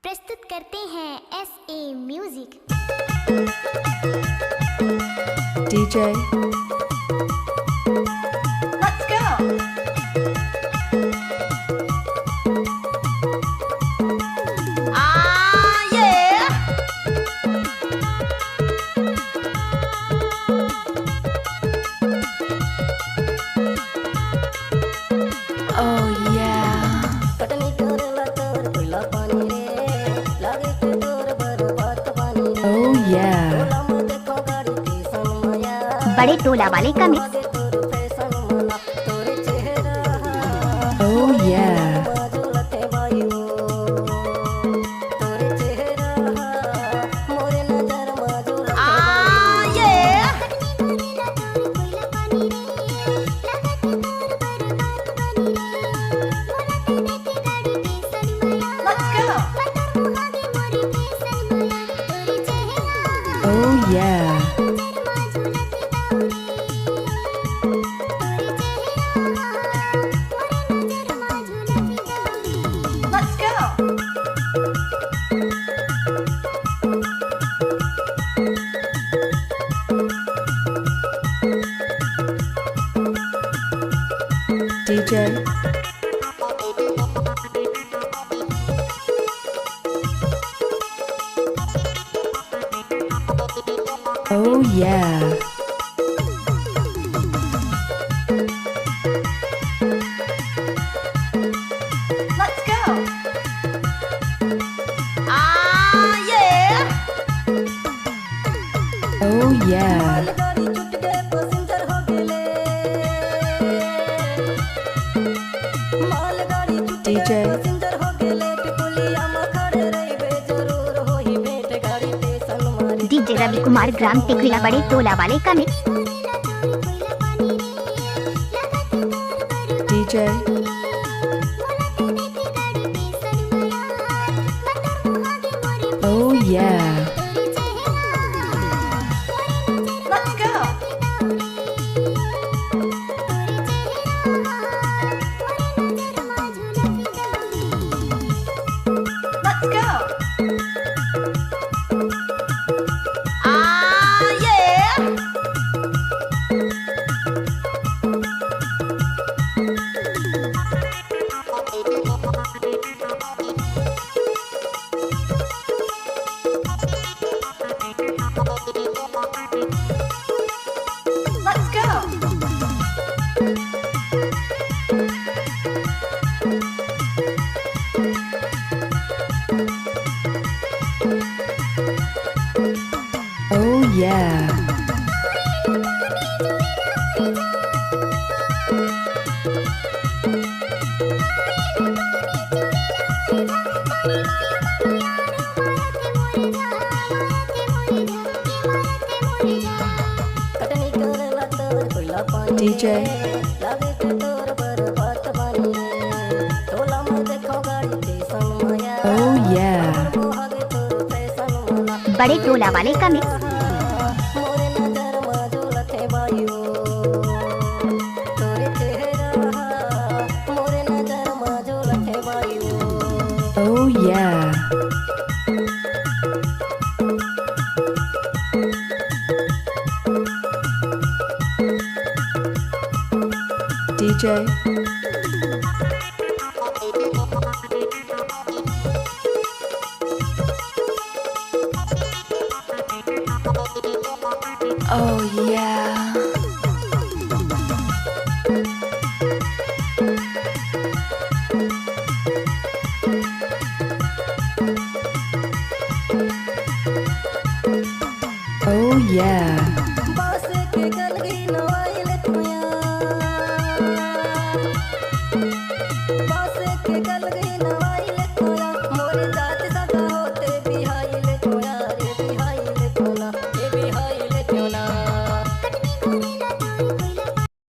प्रस्तुत करते हैं SA music. DJ. Let's go. Yeah. Oh yeah. Katni करेला तोर कोइला पानी रे लागे के तोर बरबात पानी रे Oh yeah. टोला में देखो गाड़ी टीसन माया बड़े टोला वाले का मिक्स। लागे तोर फैशन मना तोर चेहरा Oh yeah. मजुलते बायू तोर चेहरा मोरे नजर मजुलते Yeah. Let's go. Oh yeah. Let's go. DJ. Oh yeah. Let's go. Yeah. Oh yeah. गाड़ी छूट के पैसेंजर हो गेले माल गाड़ी छूट के DJ. पैसेंजर हो गेले टिपुलिया में खड़े रहिबे जरूर होई भेंट गाड़ी टेशन मारी DJ रवि कुमार ग्राम टिकला बड़े टोला वाले का mix. DJ. Oh yeah. Let's go. Let's go. Yeah. Let's go. Oh yeah. Katni करेला तोर कोइला पानी DJ. लागे के तोर बरबात पानी टोला में देखो गाड़ी टेशन माया Oh yeah. मोहागे तोर फैशन मना बड़े टोला वाले का मिक्स। मोरे नजर मजुलते बायू तोर चेहरा मोरे नजर मजुलते बायू Oh yeah. DJ. Oh yeah. Oh yeah. बास के गलगी नवाइल तुया बास के गलगी नवाइल